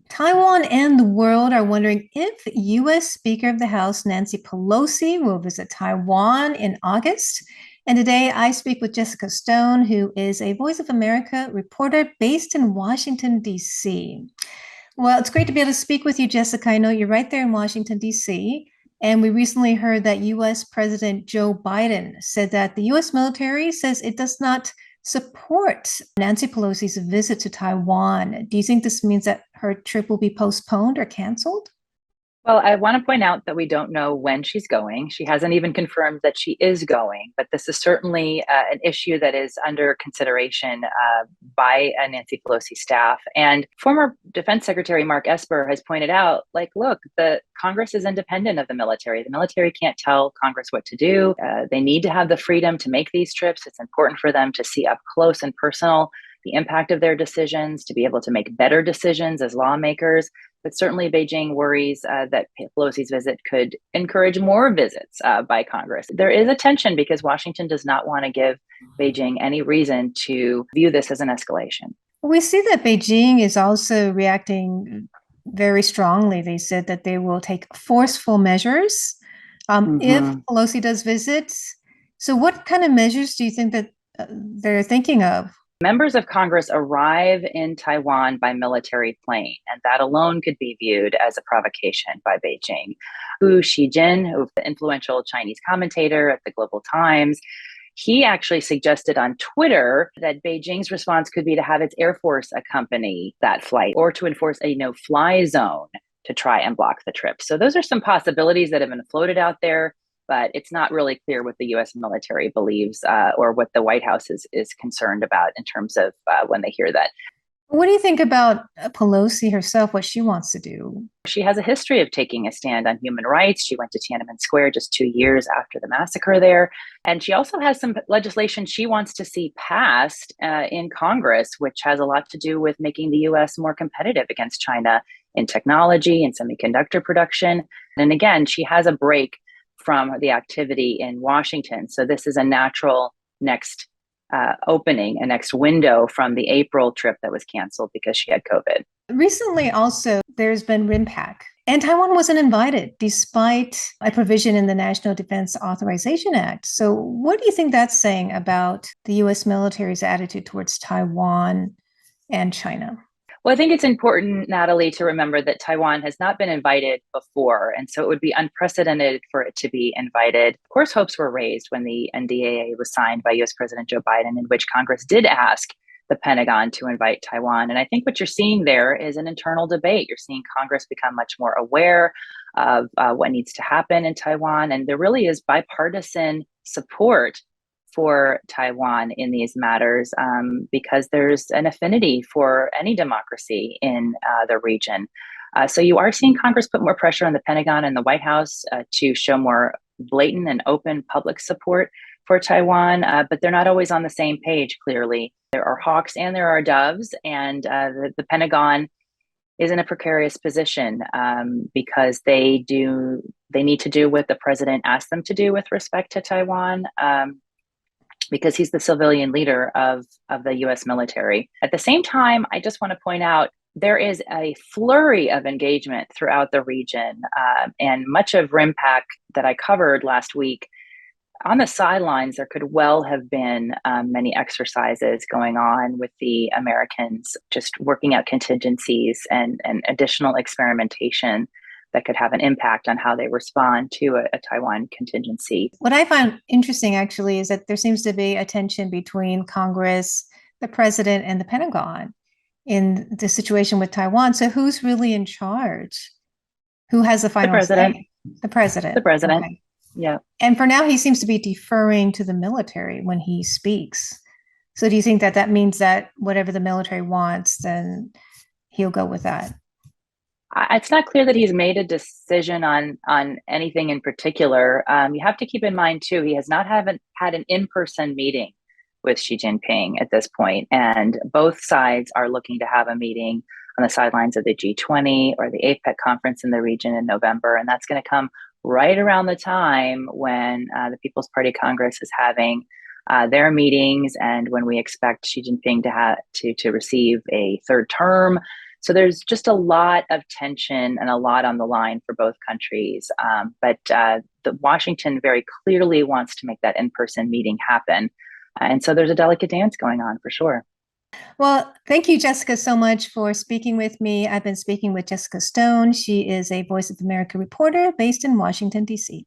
Taiwan and the world are wondering if U.S. Speaker of the House Nancy Pelosi will visit Taiwan in August. And today I speak with Jessica Stone, who is a Voice of America reporter based in Washington, D.C. Well, it's great to be able to speak with you, Jessica. I know you're right there in Washington, D.C. And we recently heard that U.S. President Joe Biden said that the U.S. military says it does not support Nancy Pelosi's visit to Taiwan. Do you think this means that her trip will be postponed or canceled? Well, I want to point out that we don't know when she's going. She hasn't even confirmed that she is going, but this is certainly an issue that is under consideration by Nancy Pelosi staff. And former Defense Secretary Mark Esper has pointed out, look, the Congress is independent of the military. The military can't tell Congress what to do. They need to have the freedom to make these trips. It's important for them to see up close and personal the impact of their decisions, to be able to make better decisions as lawmakers. But certainly Beijing worries that Pelosi's visit could encourage more visits by Congress. There is a tension because Washington does not want to give Beijing any reason to view this as an escalation. We see that Beijing is also reacting very strongly. They said that they will take forceful measures if Pelosi does visit. So, what kind of measures do you think that they're thinking of? Members of Congress arrive in Taiwan by military plane, and that alone could be viewed as a provocation by Beijing. Hu Xijin, who's the influential Chinese commentator at the Global Times, he actually suggested on Twitter that Beijing's response could be to have its Air Force accompany that flight or to enforce a no-fly zone to try and block the trip. So those are some possibilities that have been floated out there, but it's not really clear what the U.S. military believes or what the White House is concerned about in terms of when they hear that. What do you think about Pelosi herself, what she wants to do? She has a history of taking a stand on human rights. She went to Tiananmen Square just 2 years after the massacre there. And she also has some legislation she wants to see passed in Congress, which has a lot to do with making the U.S. more competitive against China in technology and semiconductor production. And again, she has a break from the activity in Washington. So this is a natural next opening, a next window from the April trip that was canceled because she had COVID. Recently, also, there's been RIMPAC, and Taiwan wasn't invited despite a provision in the National Defense Authorization Act. So what do you think that's saying about the U.S. military's attitude towards Taiwan and China? Well, I think it's important, Natalie, to remember that Taiwan has not been invited before. And so it would be unprecedented for it to be invited. Of course, hopes were raised when the NDAA was signed by US President Joe Biden, in which Congress did ask the Pentagon to invite Taiwan. And I think what you're seeing there is an internal debate. You're seeing Congress become much more aware of what needs to happen in Taiwan. And there really is bipartisan support for Taiwan in these matters because there's an affinity for any democracy in the region. So you are seeing Congress put more pressure on the Pentagon and the White House to show more blatant and open public support for Taiwan, but they're not always on the same page, clearly. There are hawks and there are doves, and the Pentagon is in a precarious position because they need to do what the president asked them to do with respect to Taiwan. Because he's the civilian leader of the US military. At the same time, I just want to point out there is a flurry of engagement throughout the region. And much of RIMPAC that I covered last week, on the sidelines, there could well have been many exercises going on with the Americans just working out contingencies and additional experimentation that could have an impact on how they respond to a Taiwan contingency. What I find interesting, actually, is that there seems to be a tension between Congress, the president, and the Pentagon in the situation with Taiwan. So who's really in charge? Who has the final say? The president. The president. Okay. Yeah. And for now, he seems to be deferring to the military when he speaks. So do you think that means that whatever the military wants, then he'll go with that? It's not clear that he's made a decision on anything in particular. You have to keep in mind, too, he has not had an in-person meeting with Xi Jinping at this point. And both sides are looking to have a meeting on the sidelines of the G20 or the APEC conference in the region in November. And that's going to come right around the time when the People's Party Congress is having their meetings and when we expect Xi Jinping to receive a third term. So there's just a lot of tension and a lot on the line for both countries. But Washington very clearly wants to make that in-person meeting happen. And so there's a delicate dance going on for sure. Well, thank you, Jessica, so much for speaking with me. I've been speaking with Jessica Stone. She is a Voice of America reporter based in Washington, D.C.